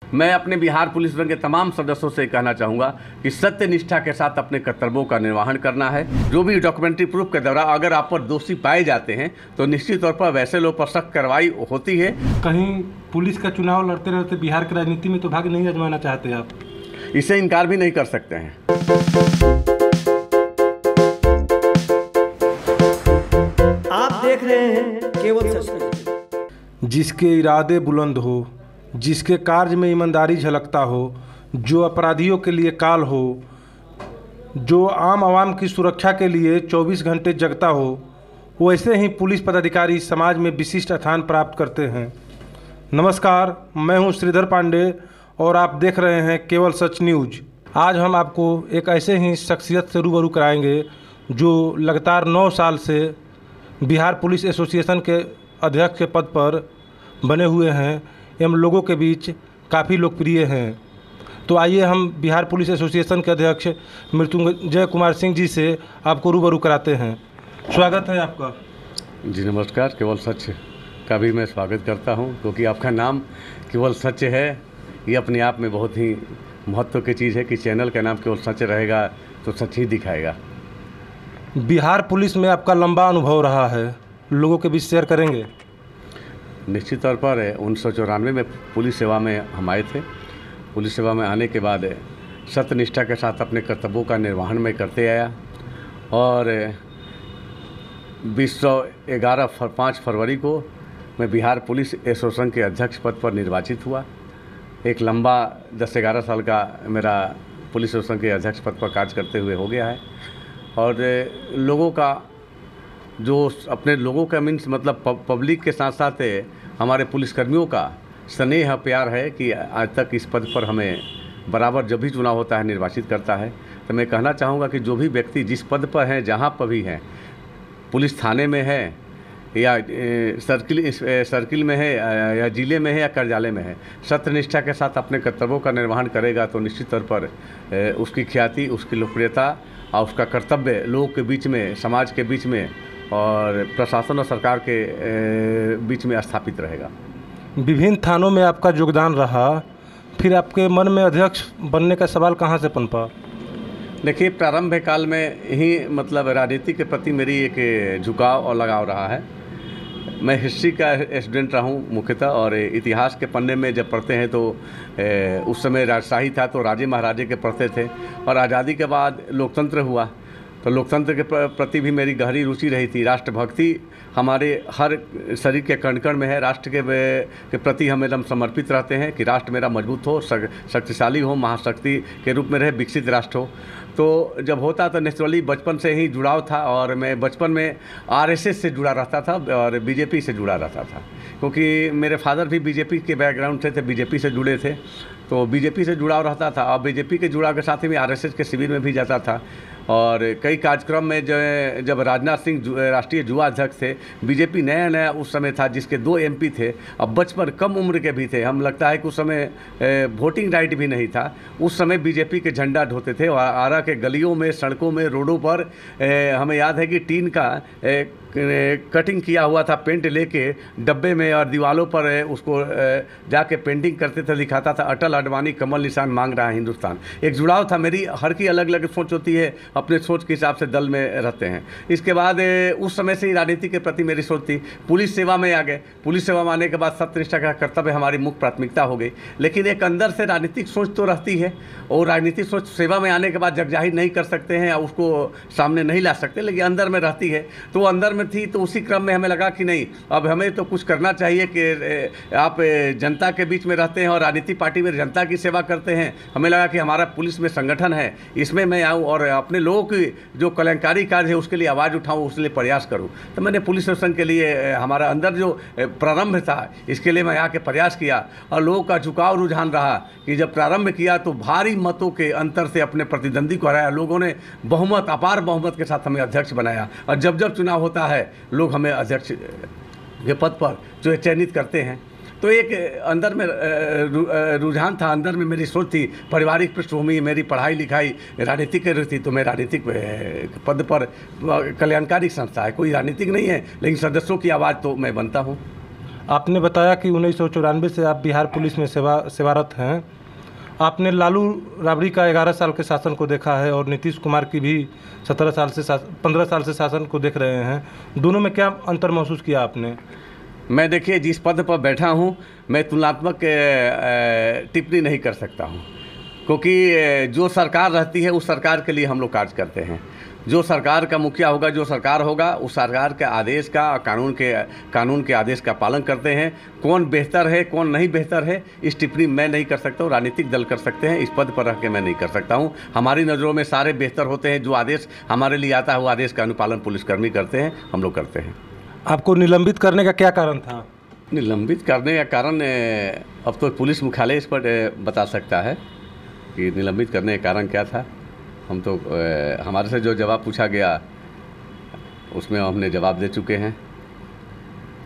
मैं अपने बिहार पुलिस बल के तमाम सदस्यों से कहना चाहूँगा कि सत्य निष्ठा के साथ अपने कर्तव्यों का निर्वहन करना है। जो भी डॉक्यूमेंट्री प्रूफ के दौरान अगर आप पर दोषी पाए जाते हैं तो निश्चित तौर पर वैसे लोग पर सख्त कार्रवाई होती है। कहीं पुलिस का चुनाव लड़ते रहते बिहार की राजनीति में तो भाग्य नहीं आजमाना चाहते आप? इसे इनकार भी नहीं कर सकते हैं। आप देख रहे हैं केवल सच। जिसके इरादे बुलंद हो, जिसके कार्य में ईमानदारी झलकता हो, जो अपराधियों के लिए काल हो, जो आम आवाम की सुरक्षा के लिए 24 घंटे जगता हो, वैसे ही पुलिस पदाधिकारी समाज में विशिष्ट स्थान प्राप्त करते हैं। नमस्कार, मैं हूं श्रीधर पांडे और आप देख रहे हैं केवल सच न्यूज। आज हम आपको एक ऐसे ही शख्सियत से रूबरू कराएंगे जो लगातार 9 साल से बिहार पुलिस एसोसिएशन के अध्यक्ष के पद पर बने हुए हैं एवं लोगों के बीच काफ़ी लोकप्रिय हैं। तो आइए हम बिहार पुलिस एसोसिएशन के अध्यक्ष मृत्युंजय कुमार सिंह जी से आपको रूबरू कराते हैं। स्वागत है आपका। जी नमस्कार। केवल सच का भी मैं स्वागत करता हूं क्योंकि आपका नाम केवल सच है। ये अपने आप में बहुत ही महत्व की चीज़ है कि चैनल का नाम केवल सच रहेगा तो सच ही दिखाएगा। बिहार पुलिस में आपका लंबा अनुभव रहा है, लोगों के बीच शेयर करेंगे? निश्चित तौर पर 1994 में पुलिस सेवा में हम आए थे। पुलिस सेवा में आने के बाद सत्यनिष्ठा के साथ अपने कर्तव्यों का निर्वहन में करते आया और 5 फरवरी को मैं बिहार पुलिस एसोसिएशन के अध्यक्ष पद पर निर्वाचित हुआ। एक लंबा 10-11 साल का मेरा पुलिस एसोसिएशन के अध्यक्ष पद पर कार्य करते हुए हो गया है और लोगों का जो अपने लोगों का मीन्स मतलब पब्लिक के साथ साथ हमारे पुलिसकर्मियों का स्नेह प्यार है कि आज तक इस पद पर हमें बराबर जब भी चुनाव होता है निर्वाचित करता है। तो मैं कहना चाहूँगा कि जो भी व्यक्ति जिस पद पर हैं, जहाँ पर भी हैं, पुलिस थाने में है या सर्किल में है या जिले में है या कार्यालय में है, सत्यनिष्ठा के साथ अपने कर्तव्यों का निर्वहन करेगा तो निश्चित तौर पर उसकी ख्याति, उसकी लोकप्रियता और उसका कर्तव्य लोगों के बीच में, समाज के बीच में और प्रशासन और सरकार के बीच में स्थापित रहेगा। विभिन्न थानों में आपका योगदान रहा, फिर आपके मन में अध्यक्ष बनने का सवाल कहाँ से पनपा? देखिए, प्रारंभ काल में ही मतलब राजनीति के प्रति मेरी एक झुकाव और लगाव रहा है। मैं हिस्ट्री का स्टूडेंट रहा हूँ मुख्यतः और इतिहास के पन्ने में जब पढ़ते हैं तो उस समय राजशाही था तो राजे महाराजे के पढ़ते थे और आज़ादी के बाद लोकतंत्र हुआ तो लोकतंत्र के प्रति भी मेरी गहरी रुचि रही थी। राष्ट्रभक्ति हमारे हर शरीर के कण कण में है। राष्ट्र के प्रति हम एकदम समर्पित रहते हैं कि राष्ट्र मेरा मजबूत हो, शक्तिशाली हो, महाशक्ति के रूप में रहे, विकसित राष्ट्र हो। तो जब होता तो नेचुरली बचपन से ही जुड़ाव था और मैं बचपन में आरएसएस से जुड़ा रहता था और बीजेपी से जुड़ा रहता था क्योंकि मेरे फादर भी बीजेपी के बैकग्राउंड से थे, बीजेपी से जुड़े थे तो बीजेपी से जुड़ाव रहता था और बीजेपी के जुड़ाव के साथ ही मैं आरएसएस के शिविर में भी जाता था और कई कार्यक्रम में जब राजनाथ सिंह राष्ट्रीय युवा अध्यक्ष थे, बीजेपी नया उस समय था जिसके 2 एमपी थे। अब बचपन कम उम्र के भी थे, हम लगता है कि उस समय वोटिंग राइट भी नहीं था। उस समय बीजेपी के झंडा ढोते थे और आरा के गलियों में, सड़कों में, रोडों पर हमें याद है कि टीन का कटिंग किया हुआ था पेंट लेके डब्बे में और दीवालों पर उसको जाके पेंटिंग करते थे, दिखाता था अटल अडवाणी कमल निशान मांग रहा है हिंदुस्तान। एक जुड़ाव था। मेरी हर की अलग अलग सोच होती है, अपने सोच के हिसाब से दल में रहते हैं। इसके बाद उस समय से ही राजनीति के प्रति मेरी सोच थी। पुलिस सेवा में आ गए। पुलिस सेवा में आने के बाद सत्यनिष्ठा का कर्तव्य हमारी मुख्य प्राथमिकता हो गई, लेकिन एक अंदर से राजनीतिक सोच तो रहती है और राजनीतिक सोच सेवा में आने के बाद जग जाहिर नहीं कर सकते हैं या उसको सामने नहीं ला सकते, लेकिन अंदर में रहती है। तो अंदर में थी तो उसी क्रम में हमें लगा कि नहीं, अब हमें तो कुछ करना चाहिए कि आप जनता के बीच में रहते हैं और राजनीति पार्टी में जनता की सेवा करते हैं। हमें लगा कि हमारा पुलिस में संगठन है, इसमें मैं आऊँ और अपने लोगों की जो कल्याणकारी कार्य है उसके लिए आवाज़ उठाऊँ, उसके लिए प्रयास करूँ। तो मैंने पुलिस शासन के लिए हमारा अंदर जो प्रारंभ था इसके लिए मैं आके प्रयास किया और लोगों का झुकाव रुझान रहा कि जब प्रारंभ किया तो भारी मतों के अंतर से अपने प्रतिद्वंदी को हराया। लोगों ने बहुमत, अपार बहुमत के साथ हमें अध्यक्ष बनाया और जब जब चुनाव होता है लोग हमें अध्यक्ष के पद पर जो चयनित करते हैं। तो एक अंदर में रुझान था, अंदर में मेरी सोच थी, पारिवारिक पृष्ठभूमि, मेरी पढ़ाई लिखाई राजनीतिक की थी तो मैं राजनीतिक पद पर, कल्याणकारी संस्था है, कोई राजनीतिक नहीं है लेकिन सदस्यों की आवाज़ तो मैं बनता हूँ। आपने बताया कि 1994 से आप बिहार पुलिस में सेवारत हैं। आपने लालू राबड़ी का 11 साल के शासन को देखा है और नीतीश कुमार की भी 15 साल से शासन को देख रहे हैं। दोनों में क्या अंतर महसूस किया आपने? मैं देखिए जिस पद पर बैठा हूँ मैं तुलनात्मक टिप्पणी नहीं कर सकता हूँ, क्योंकि जो सरकार रहती है उस सरकार के लिए हम लोग कार्य करते हैं। जो सरकार का मुखिया होगा, जो सरकार होगा, उस सरकार के आदेश का, कानून के आदेश का पालन करते हैं। कौन बेहतर है कौन नहीं बेहतर है इस टिप्पणी मैं नहीं कर सकता हूँ, राजनीतिक दल कर सकते हैं। इस पद पर रह के मैं नहीं कर सकता हूँ। हमारी नज़रों में सारे बेहतर होते हैं। जो आदेश हमारे लिए आता है वो आदेश का अनुपालन पुलिसकर्मी करते हैं, हम लोग करते हैं। आपको निलंबित करने का क्या कारण था? निलंबित करने का कारण अब तो पुलिस मुख्यालय इस पर बता सकता है कि निलंबित करने का कारण क्या था। हम तो हमारे से जो जवाब पूछा गया उसमें हमने जवाब दे चुके हैं।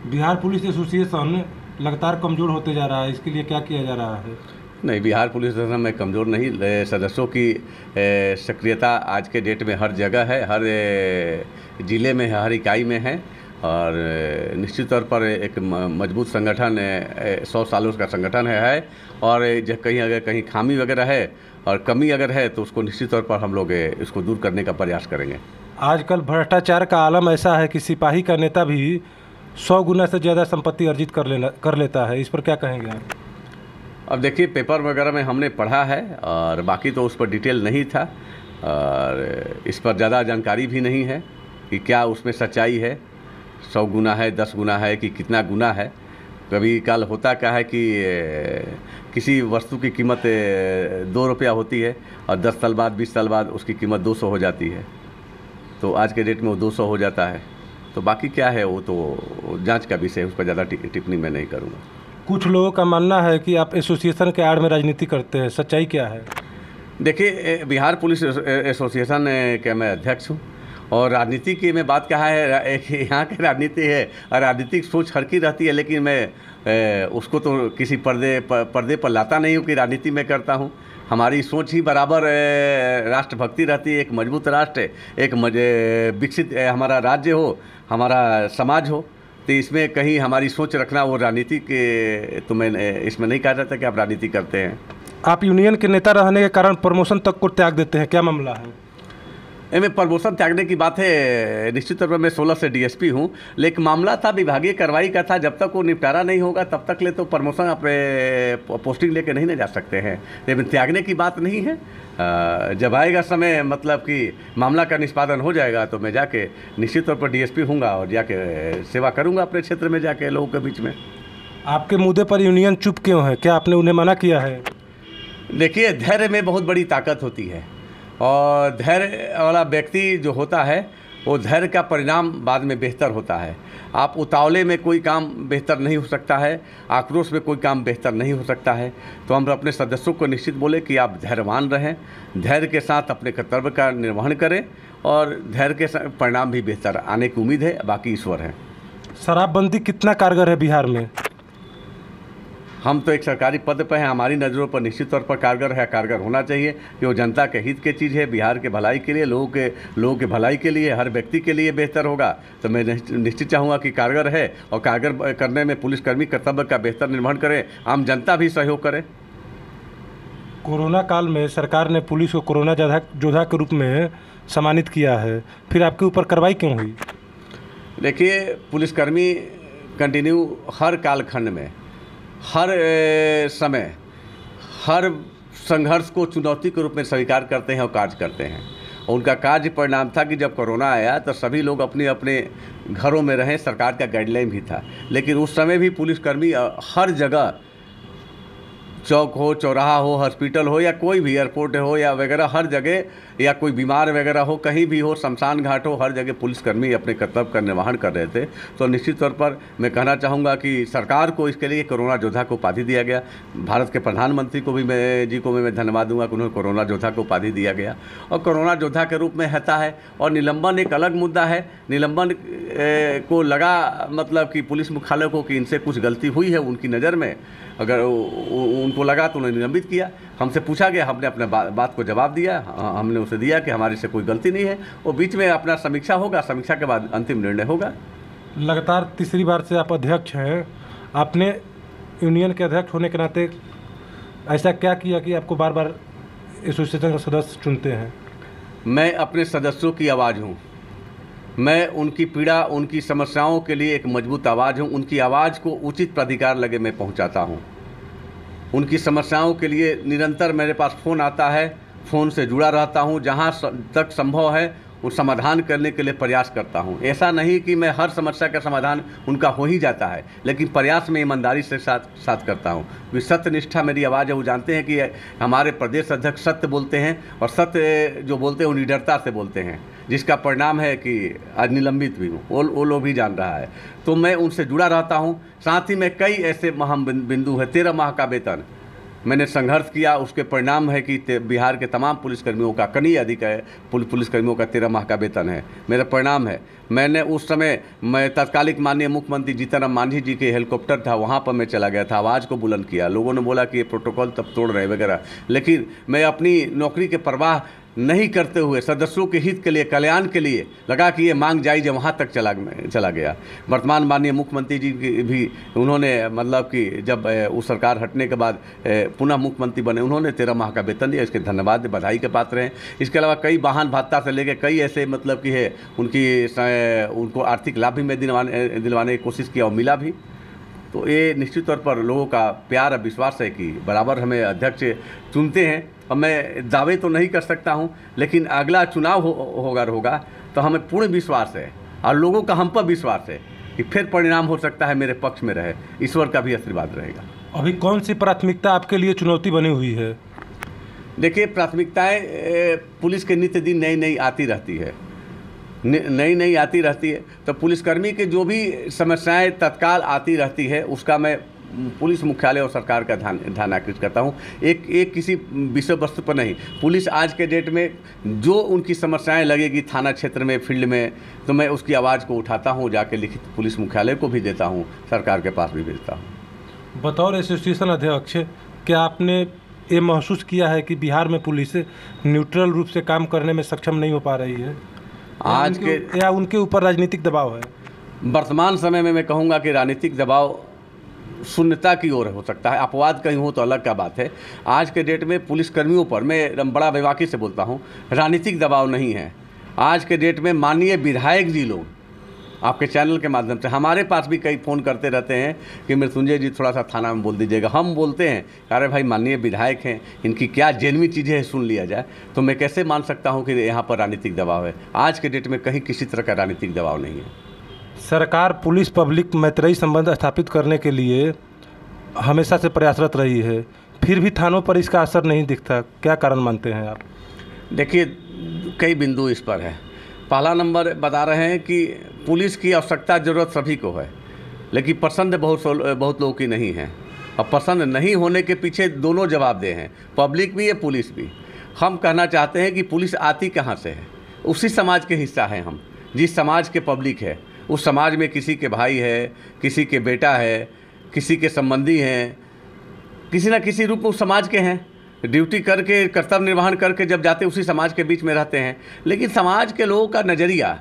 बिहार पुलिस एसोसिएशन लगातार कमज़ोर होते जा रहा है, इसके लिए क्या किया जा रहा है? नहीं, बिहार पुलिस एसोसिएशन में कमज़ोर नहीं, सदस्यों की सक्रियता आज के डेट में हर जगह है, हर ज़िले में है, हर इकाई में है। और निश्चित तौर पर एक मजबूत संगठन 100 सालों का संगठन है। और अगर कहीं खामी वगैरह है और कमी अगर है तो उसको निश्चित तौर पर हम लोग इसको दूर करने का प्रयास करेंगे। आजकल भ्रष्टाचार का आलम ऐसा है कि सिपाही का नेता भी 100 गुना से ज़्यादा संपत्ति अर्जित कर लेता है, इस पर क्या कहेंगे आप? अब देखिए पेपर वगैरह में हमने पढ़ा है और बाकी तो उस पर डिटेल नहीं था और इस पर ज़्यादा जानकारी भी नहीं है कि क्या उसमें सच्चाई है, 100 गुना है, 10 गुना है कि कितना गुना है। कभी काल होता क्या है कि किसी वस्तु की कीमत 2 रुपया होती है और 10 साल बाद 20 साल बाद उसकी कीमत 200 हो जाती है। तो आज के डेट में वो 200 हो जाता है। तो बाकी क्या है वो तो जांच का विषय है, उस पर ज़्यादा टिप्पणी मैं नहीं करूँगा। कुछ लोगों का मानना है कि आप एसोसिएशन के आड़ में राजनीति करते हैं, सच्चाई क्या है? देखिए बिहार पुलिस एसोसिएशन के मैं अध्यक्ष हूँ और राजनीति की में बात कहा है, एक यहाँ की राजनीति है और राजनीतिक सोच हर की रहती है, लेकिन मैं उसको तो किसी पर्दे पर लाता नहीं हूँ कि राजनीति में करता हूँ। हमारी सोच ही बराबर राष्ट्रभक्ति रहती है। एक मजबूत राष्ट्र, एक विकसित हमारा राज्य हो, हमारा समाज हो, तो इसमें कहीं हमारी सोच रखना वो राजनीति के तो मैं इसमें नहीं कहा जाता कि आप राजनीति करते हैं। आप यूनियन के नेता रहने के कारण प्रमोशन तक को त्याग देते हैं, क्या मामला है? इनमें प्रमोशन त्यागने की बात है। निश्चित तौर पर मैं 16 से डीएसपी हूँ, लेकिन मामला था विभागीय कार्रवाई का था। जब तक वो निपटारा नहीं होगा तब तक ले तो प्रमोशन अपने पोस्टिंग लेके नहीं ले जा सकते हैं। लेकिन त्यागने की बात नहीं है। जब आएगा समय, मतलब कि मामला का निष्पादन हो जाएगा तो मैं जाके निश्चित तौर पर डीएसपी हूँगा और जाके सेवा करूँगा अपने क्षेत्र में जाके लोगों के बीच में। आपके मुद्दे पर यूनियन चुप क्यों है? क्या आपने उन्हें मना किया है? देखिए धैर्य में बहुत बड़ी ताकत होती है और धैर्य वाला व्यक्ति जो होता है वो धैर्य का परिणाम बाद में बेहतर होता है। आप उतावले में कोई काम बेहतर नहीं हो सकता है, आक्रोश में कोई काम बेहतर नहीं हो सकता है। तो हम अपने सदस्यों को निश्चित बोले कि आप धैर्यवान रहें, धैर्य के साथ अपने कर्तव्य का निर्वहन करें और धैर्य के साथ परिणाम भी बेहतर आने की उम्मीद है। बाकी ईश्वर है। शराबबंदी कितना कारगर है बिहार में? हम तो एक सरकारी पद पर हैं, हमारी नज़रों पर निश्चित तौर पर कारगर है, कारगर होना चाहिए कि वो जनता के हित की चीज़ है, बिहार के भलाई के लिए, लोगों के भलाई के लिए, हर व्यक्ति के लिए बेहतर होगा। तो मैं निश्चित चाहूँगा कि कारगर है और कारगर करने में पुलिसकर्मी कर्तव्य का बेहतर निर्वहन करे, आम जनता भी सहयोग करे। कोरोना काल में सरकार ने पुलिस को कोरोना योद्धा के रूप में सम्मानित किया है, फिर आपके ऊपर कार्रवाई क्यों हुई? देखिए पुलिसकर्मी कंटिन्यू हर कालखंड में, हर समय, हर संघर्ष को चुनौती के रूप में स्वीकार करते हैं और कार्य करते हैं। और उनका कार्य परिणाम था कि जब कोरोना आया तो सभी लोग अपने अपने घरों में रहें, सरकार का गाइडलाइन भी था। लेकिन उस समय भी पुलिसकर्मी हर जगह, चौक हो, चौराहा हो, हॉस्पिटल हो या कोई भी एयरपोर्ट हो या वगैरह, हर जगह, या कोई बीमार वगैरह हो, कहीं भी हो, शमशान घाट हो, हर जगह पुलिसकर्मी अपने कर्तव्य का निर्वहन कर रहे थे। तो निश्चित तौर पर मैं कहना चाहूँगा कि सरकार को इसके लिए कोरोना योद्धा को उपाधि दिया गया। भारत के प्रधानमंत्री को भी मैं धन्यवाद दूंगा कि उन्हें कोरोना योद्धा को उपाधि दिया गया और कोरोना योद्धा के रूप में रहता है। और निलंबन एक अलग मुद्दा है। निलंबन को लगा मतलब कि पुलिस मुख्यालय को कि इनसे कुछ गलती हुई है उनकी नज़र में, अगर उनको लगा तो उन्हें निलंबित किया। हमसे पूछा गया, हमने अपने बात को जवाब दिया, हमने उसे दिया कि हमारे से कोई गलती नहीं है। वो बीच में अपना समीक्षा होगा, समीक्षा के बाद अंतिम निर्णय होगा। लगातार तीसरी बार से आप अध्यक्ष हैं, आपने यूनियन के अध्यक्ष होने के नाते ऐसा क्या किया कि आपको बार बार एसोसिएशन का सदस्य चुनते हैं? मैं अपने सदस्यों की आवाज़ हूँ। मैं उनकी पीड़ा, उनकी समस्याओं के लिए एक मजबूत आवाज़ हूँ। उनकी आवाज़ को उचित प्राधिकार लगे मैं पहुँचाता हूँ। उनकी समस्याओं के लिए निरंतर मेरे पास फ़ोन आता है, फ़ोन से जुड़ा रहता हूँ। जहाँ तक संभव है उन समाधान करने के लिए प्रयास करता हूँ। ऐसा नहीं कि मैं हर समस्या का समाधान उनका हो ही जाता है, लेकिन प्रयास में ईमानदारी से साथ करता हूँ। वे सत्यनिष्ठा मेरी आवाज़ है। वो जानते हैं कि हमारे प्रदेश अध्यक्ष सत्य बोलते हैं, और सत्य जो बोलते हैं वो निडरता से बोलते हैं, जिसका परिणाम है कि आज निलंबित भी हूँ। वो लोग भी जान रहा है। तो मैं उनसे जुड़ा रहता हूँ। साथ ही में कई ऐसे अहम बिंदु है। 13 माह का वेतन मैंने संघर्ष किया, उसके परिणाम है कि बिहार के तमाम पुलिसकर्मियों का, कहीं अधिक है पुलिसकर्मियों का 13 माह का वेतन है। मेरा परिणाम है, मैंने उस समय मैं तत्कालिक माननीय मुख्यमंत्री जीतन राम मांझी जी के हेलीकॉप्टर था, वहाँ पर मैं चला गया था, आवाज़ को बुलंद किया। लोगों ने बोला कि ये प्रोटोकॉल तब तोड़ रहे वगैरह, लेकिन मैं अपनी नौकरी के परवाह नहीं करते हुए सदस्यों के हित के लिए, कल्याण के लिए लगा कि ये मांग जायज़ है, वहाँ तक चला गया। वर्तमान माननीय मुख्यमंत्री जी भी उन्होंने मतलब कि जब उस सरकार हटने के बाद पुनः मुख्यमंत्री बने, उन्होंने 13 माह का वेतन दिया। इसके धन्यवाद, बधाई के पात्र हैं। इसके अलावा कई वाहन भत्ता से लेकर कई ऐसे मतलब कि है उनको आर्थिक लाभ भी मैं दिलवाने की कोशिश किया और मिला भी। तो ये निश्चित तौर पर लोगों का प्यार और विश्वास है कि बराबर हमें अध्यक्ष चुनते हैं। और मैं दावे तो नहीं कर सकता हूं, लेकिन अगला चुनाव होगा तो हमें पूर्ण विश्वास है और लोगों का हम पर विश्वास है कि फिर परिणाम हो सकता है मेरे पक्ष में रहे। ईश्वर का भी आशीर्वाद रहेगा। अभी कौन सी प्राथमिकता आपके लिए चुनौती बनी हुई है? देखिए, प्राथमिकताएँ पुलिस के नित्य दिन नई आती रहती है, नई आती रहती है। तो पुलिसकर्मी के जो भी समस्याएं तत्काल आती रहती है, उसका मैं पुलिस मुख्यालय और सरकार का ध्यान आकृष्ट करता हूँ। एक किसी विषय वस्तु पर नहीं। पुलिस आज के डेट में जो उनकी समस्याएं लगेगी थाना क्षेत्र में, फील्ड में, तो मैं उसकी आवाज़ को उठाता हूँ, जाके लिखित पुलिस मुख्यालय को भी देता हूँ, सरकार के पास भी भेजता हूँ। बतौर एसोसिएशन अध्यक्ष, क्या आपने ये महसूस किया है कि बिहार में पुलिस न्यूट्रल रूप से काम करने में सक्षम नहीं हो पा रही है, या उनके ऊपर राजनीतिक दबाव है? वर्तमान समय में मैं कहूँगा कि राजनीतिक दबाव शून्यता की ओर हो सकता है। अपवाद कहीं हो तो अलग का बात है। आज के डेट में पुलिसकर्मियों पर, मैं बड़ा बेबाकी से बोलता हूँ, राजनीतिक दबाव नहीं है। आज के डेट में माननीय विधायक जी लोग आपके चैनल के माध्यम से हमारे पास भी कई फ़ोन करते रहते हैं कि मृत्युंजय जी थोड़ा सा थाना में बोल दीजिएगा। हम बोलते हैं अरे भाई माननीय विधायक हैं, इनकी क्या जेन्युइन चीज़ें हैं, सुन लिया जाए। तो मैं कैसे मान सकता हूं कि यहाँ पर राजनीतिक दबाव है? आज के डेट में कहीं किसी तरह का राजनीतिक दबाव नहीं है। सरकार पुलिस पब्लिक मैत्रेयी संबंध स्थापित करने के लिए हमेशा से प्रयासरत रही है, फिर भी थानों पर इसका असर नहीं दिखता। क्या कारण मानते हैं आप? देखिए, कई बिंदु इस पर है। पहला नंबर बता रहे हैं कि पुलिस की आवश्यकता ज़रूरत सभी को है, लेकिन पसंद बहुत लोगों की नहीं है। और पसंद नहीं होने के पीछे दोनों जवाबदेह हैं, पब्लिक भी है, पुलिस भी। हम कहना चाहते हैं कि पुलिस आती कहाँ से है? उसी समाज के हिस्सा हैं हम। जिस समाज के पब्लिक है, उस समाज में किसी के भाई है, किसी के बेटा है, किसी के संबंधी हैं, किसी न किसी रूप में उस समाज के हैं। ड्यूटी करके, कर्तव्य निर्वहन करके जब जाते उसी समाज के बीच में रहते हैं। लेकिन समाज के लोगों का नज़रिया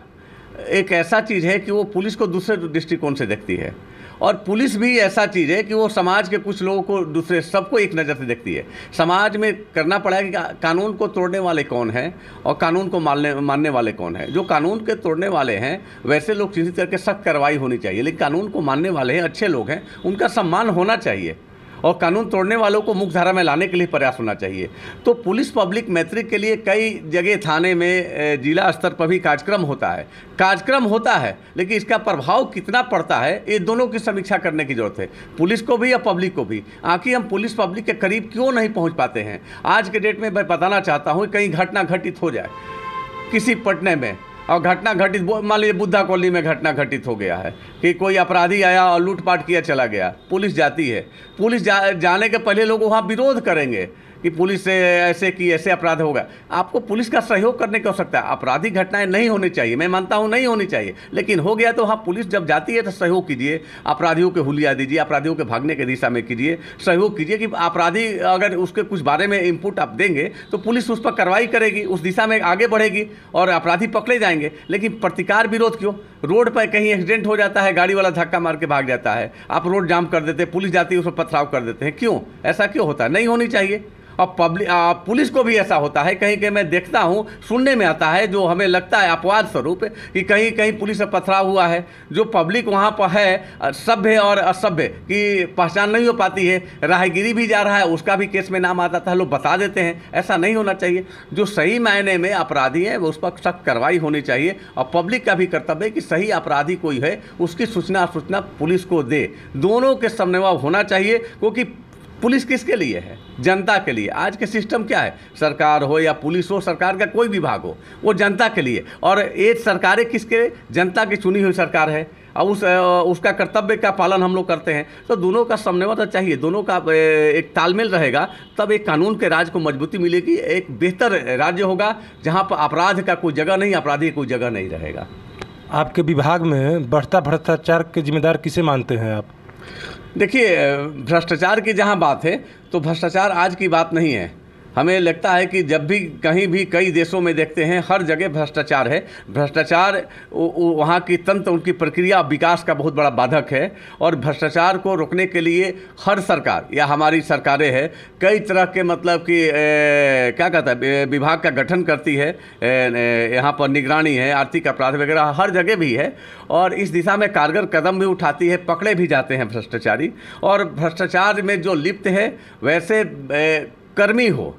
एक ऐसा चीज़ है कि वो पुलिस को दूसरे दृष्टिकोण से देखती है, और पुलिस भी ऐसा चीज़ है कि वो समाज के कुछ लोगों को दूसरे, सबको एक नज़र से देखती है। समाज में करना पड़ा है कि कानून को तोड़ने वाले कौन हैं और कानून को मानने वाले कौन हैं। जो कानून के तोड़ने वाले हैं वैसे लोग चिन्हित करके सख्त कार्रवाई होनी चाहिए, लेकिन कानून को मानने वाले हैं, अच्छे लोग हैं, उनका सम्मान होना चाहिए, और कानून तोड़ने वालों को मुख्य धारा में लाने के लिए प्रयास होना चाहिए। तो पुलिस पब्लिक मैत्री के लिए कई जगह थाने में, जिला स्तर पर भी कार्यक्रम होता है, लेकिन इसका प्रभाव कितना पड़ता है, ये दोनों की समीक्षा करने की जरूरत है, पुलिस को भी और पब्लिक को भी। आखिर हम पुलिस पब्लिक के करीब क्यों नहीं पहुंच पाते हैं? आज के डेट में मैं बताना चाहता हूँ, कहीं घटना घटित हो जाए किसी पटने में, और घटना घटित, मान लीजिए बुद्धा कॉलोनी में घटना घटित हो गया है कि कोई अपराधी आया और लूटपाट किया चला गया, पुलिस जाती है। पुलिस जाने के पहले लोग वहाँ विरोध करेंगे कि पुलिस से ऐसे की ऐसे अपराध होगा। आपको पुलिस का सहयोग करने की आवश्यकता है। आपराधिक घटनाएं नहीं होनी चाहिए, मैं मानता हूं नहीं होनी चाहिए, लेकिन हो गया तो हाँ, पुलिस जब जाती है तो सहयोग कीजिए, अपराधियों के हुलिया दीजिए, अपराधियों के भागने की दिशा में कीजिए, सहयोग कीजिए कि अपराधी अगर उसके कुछ बारे में इनपुट आप देंगे तो पुलिस उस पर कार्रवाई करेगी, उस दिशा में आगे बढ़ेगी और अपराधी पकड़े जाएंगे। लेकिन प्रतिकार विरोध क्यों? रोड पर कहीं एक्सीडेंट हो जाता है, गाड़ी वाला धक्का मार के भाग जाता है, आप रोड जाम कर देते हैं, पुलिस जाती है उस पर पथराव कर देते हैं, क्यों? ऐसा क्यों होता है? नहीं होनी चाहिए। और पुलिस को भी ऐसा होता है, कहीं कहीं मैं देखता हूं, सुनने में आता है, जो हमें लगता है अपवाद स्वरूप कि कहीं कहीं पुलिस से पथराव हुआ है, जो पब्लिक वहां पर है सभ्य और असभ्य की पहचान नहीं हो पाती है, राहगीरी भी जा रहा है, उसका भी केस में नाम आता था, लोग बता देते हैं। ऐसा नहीं होना चाहिए। जो सही मायने में अपराधी है वो उस पर सख्त कार्रवाई होनी चाहिए और पब्लिक का भी कर्तव्य है कि सही अपराधी कोई है उसकी सूचना पुलिस को दे। दोनों के समन्वय होना चाहिए, क्योंकि पुलिस किसके लिए है? जनता के लिए। आज के सिस्टम क्या है? सरकार हो या पुलिस हो, सरकार का कोई विभाग हो, वो जनता के लिए। और ये सरकारें किसके? जनता की चुनी हुई सरकार है और उसका कर्तव्य का पालन हम लोग करते हैं। तो दोनों का समन्वय तो चाहिए, दोनों का एक तालमेल रहेगा, तब एक कानून के राज को मजबूती मिलेगी, एक बेहतर राज्य होगा जहाँ पर अपराध का कोई जगह नहीं, अपराधी की कोई जगह नहीं रहेगा। आपके विभाग में बढ़ता भ्रष्टाचार के जिम्मेदार किसे मानते हैं आप? देखिए, भ्रष्टाचार की जहाँ बात है तो भ्रष्टाचार आज की बात नहीं है। हमें लगता है कि जब भी कहीं भी कई देशों में देखते हैं हर जगह भ्रष्टाचार है। भ्रष्टाचार वहाँ की तंत्र, उनकी प्रक्रिया विकास का बहुत बड़ा बाधक है और भ्रष्टाचार को रोकने के लिए हर सरकार या हमारी सरकारें हैं कई तरह के मतलब कि क्या कहता है विभाग का गठन करती है। यहाँ पर निगरानी है, आर्थिक अपराध वगैरह हर जगह भी है और इस दिशा में कारगर कदम भी उठाती है, पकड़े भी जाते हैं भ्रष्टाचारी। और भ्रष्टाचार में जो लिप्त है वैसे कर्मी हो,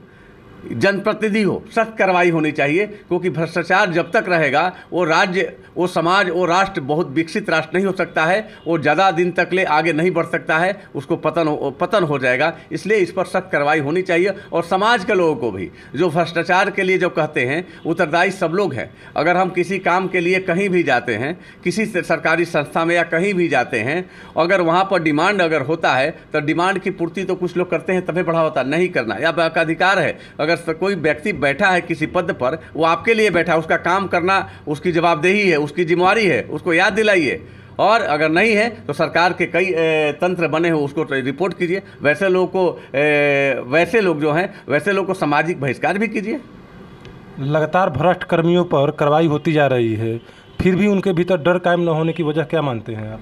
जनप्रतिनिधि हो, सख्त कार्रवाई होनी चाहिए, क्योंकि भ्रष्टाचार जब तक रहेगा वो राज्य, वो समाज, वो राष्ट्र बहुत विकसित राष्ट्र नहीं हो सकता है, वो ज़्यादा दिन तक ले आगे नहीं बढ़ सकता है, उसको पतन हो जाएगा। इसलिए इस पर सख्त कार्रवाई होनी चाहिए और समाज के लोगों को भी, जो भ्रष्टाचार के लिए जो कहते हैं, उत्तरदायी सब लोग हैं। अगर हम किसी काम के लिए कहीं भी जाते हैं, किसी सरकारी संस्था में या कहीं भी जाते हैं, अगर वहाँ पर डिमांड अगर होता है तो डिमांड की पूर्ति तो कुछ लोग करते हैं, तभी बढ़ा होता नहीं करना, या आपका अधिकार है। अगर कोई व्यक्ति बैठा है किसी पद पर, वो आपके लिए बैठा है, उसका काम करना उसकी जवाबदेही है, उसकी जिम्मेवारी है, उसको याद दिलाइए। और अगर नहीं है तो सरकार के कई तंत्र बने हो, उसको रिपोर्ट कीजिए। वैसे लोग जो हैं वैसे लोग को सामाजिक बहिष्कार भी कीजिए। लगातार भ्रष्ट कर्मियों पर कार्रवाई होती जा रही है, फिर भी उनके भीतर डर कायम न होने की वजह क्या मानते हैं आप?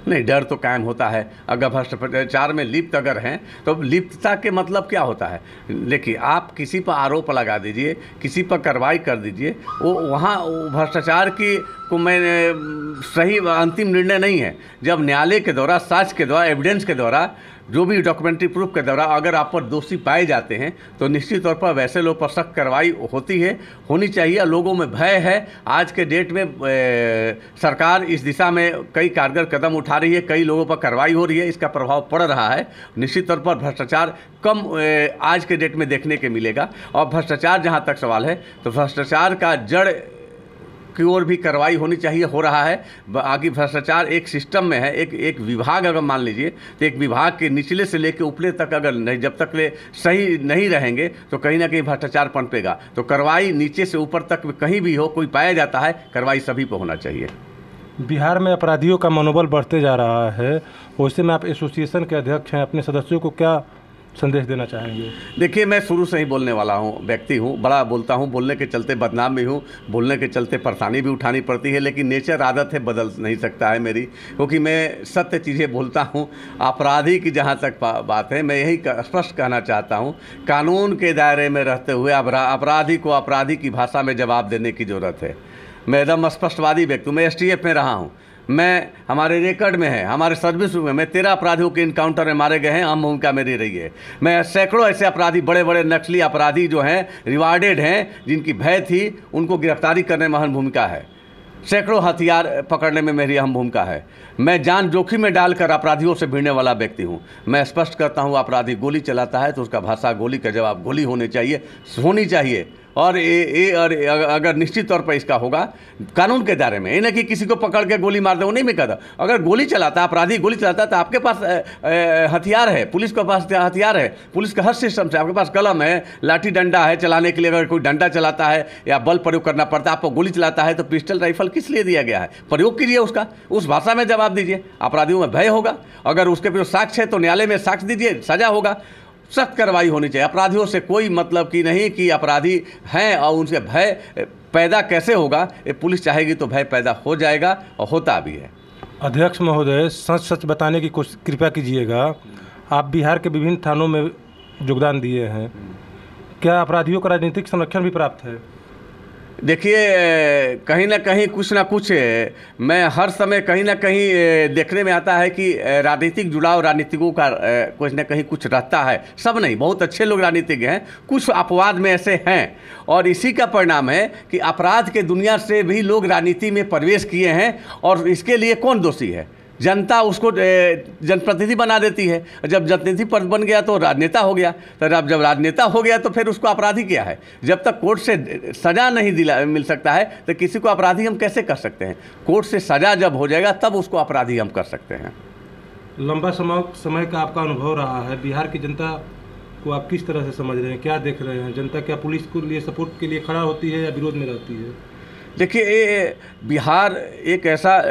नहीं, डर तो कायम होता है। अगर भ्रष्टाचार में लिप्त अगर हैं तो लिप्तता के मतलब क्या होता है? देखिए, आप किसी पर आरोप लगा दीजिए, किसी पर कार्रवाई कर दीजिए, वो वहाँ भ्रष्टाचार की को मैंने सही अंतिम निर्णय नहीं है। जब न्यायालय के द्वारा, साक्ष्य के द्वारा, एविडेंस के द्वारा, जो भी डॉक्यूमेंट्री प्रूफ के द्वारा अगर आप पर दोषी पाए जाते हैं तो निश्चित तौर पर वैसे लोग पर सख्त कार्रवाई होनी चाहिए। लोगों में भय है। आज के डेट में सरकार इस दिशा में कई कारगर कदम उठा रही है, कई लोगों पर कार्रवाई हो रही है, इसका प्रभाव पड़ रहा है। निश्चित तौर पर भ्रष्टाचार कम आज के डेट में देखने के मिलेगा। और भ्रष्टाचार जहाँ तक सवाल है तो भ्रष्टाचार का जड़ की ओर भी कार्रवाई होनी चाहिए, हो रहा है। आगे भ्रष्टाचार एक सिस्टम में है, एक विभाग अगर मान लीजिए तो एक विभाग के निचले से लेकर ऊपरे तक अगर नहीं, जब तक ले सही नहीं रहेंगे तो कहीं ना कहीं भ्रष्टाचार पनपेगा। तो कार्रवाई नीचे से ऊपर तक कहीं भी हो, कोई पाया जाता है, कार्रवाई सभी पर होना चाहिए। बिहार में अपराधियों का मनोबल बढ़ते जा रहा है, वैसे में आप एसोसिएशन के अध्यक्ष हैं, अपने सदस्यों को क्या संदेश देना चाहेंगे? देखिए, मैं शुरू से ही बोलने वाला व्यक्ति हूँ, बड़ा बोलता हूँ, बोलने के चलते बदनाम भी हूँ, बोलने के चलते परेशानी भी उठानी पड़ती है, लेकिन नेचर आदत है, बदल नहीं सकता है मेरी, क्योंकि मैं सत्य चीज़ें बोलता हूँ। अपराधी की जहाँ तक बात है, मैं यही स्पष्ट कहना चाहता हूँ, कानून के दायरे में रहते हुए अपराधी को अपराधी की भाषा में जवाब देने की ज़रूरत है। मैं एकदम स्पष्टवादी व्यक्ति हूँ। मैं STF में रहा हूँ, मैं हमारे रिकॉर्ड में है, हमारे सर्विस में मैं 13 अपराधियों के इनकाउंटर में मारे गए हैं, अहम भूमिका मेरी रही है। मैं सैकड़ों ऐसे अपराधी, बड़े बड़े नक्सली अपराधी जो हैं, रिवार्डेड हैं, जिनकी भय थी, उनको गिरफ्तारी करने में अहम भूमिका है। सैकड़ों हथियार पकड़ने में मेरी अहम भूमिका है। मैं जान जोखिम में डालकर अपराधियों से भिड़ने वाला व्यक्ति हूँ। मैं स्पष्ट करता हूँ, अपराधी गोली चलाता है तो उसका भाषा, गोली का जवाब गोली होनी चाहिए। और अगर निश्चित तौर पर इसका होगा कानून के दायरे में, ये नहीं कि किसी को पकड़ के गोली मार दे, वो नहीं मैं कहता। अगर गोली चलाता, अपराधी गोली चलाता, तो आपके पास हथियार है, पुलिस के पास हथियार है, पुलिस का हर सिस्टम से, आपके पास कलम है, लाठी डंडा है चलाने के लिए। अगर कोई डंडा चलाता है या बल प्रयोग करना पड़ता है, आपको गोली चलाता है, तो पिस्टल राइफल किस लिए दिया गया है? प्रयोग कीजिए उसका, उस भाषा में जवाब दीजिए। अपराधियों में भय होगा, अगर उसके विरुद्ध साक्ष्य है तो न्यायालय में साक्ष्य दीजिए, सजा होगा। सख्त कार्रवाई होनी चाहिए। अपराधियों से कोई मतलब की नहीं कि अपराधी हैं और उनसे भय पैदा कैसे होगा, ये पुलिस चाहेगी तो भय पैदा हो जाएगा और होता भी है। अध्यक्ष महोदय, सच सच बताने की कोशिश कृपया कीजिएगा। आप बिहार के विभिन्न थानों में योगदान दिए हैं, क्या अपराधियों का राजनीतिक संरक्षण भी प्राप्त है? देखिए, कहीं ना कहीं कुछ ना कुछ मैं हर समय कहीं ना कहीं देखने में आता है कि राजनीतिक जुड़ाव राजनीतिकों का कुछ ना कहीं कुछ रहता है। सब नहीं, बहुत अच्छे लोग राजनीतिज्ञ हैं, कुछ अपवाद में ऐसे हैं, और इसी का परिणाम है कि अपराध के दुनिया से भी लोग राजनीति में प्रवेश किए हैं। और इसके लिए कौन दोषी है? जनता उसको जनप्रतिनिधि बना देती है। जब जनप्रतिनिधि पद बन गया तो राजनेता हो गया, तो जब राजनेता हो गया तो फिर उसको अपराधी क्या है? जब तक कोर्ट से सज़ा नहीं मिल सकता है तो किसी को अपराधी हम कैसे कर सकते हैं? कोर्ट से सज़ा जब हो जाएगा तब उसको अपराधी हम कर सकते हैं। लंबा समय का आपका अनुभव रहा है, बिहार की जनता को आप किस तरह से समझ रहे हैं, क्या देख रहे हैं? जनता क्या पुलिस के लिए सपोर्ट के लिए खड़ा होती है या विरोध में रहती है? देखिए, बिहार एक ऐसा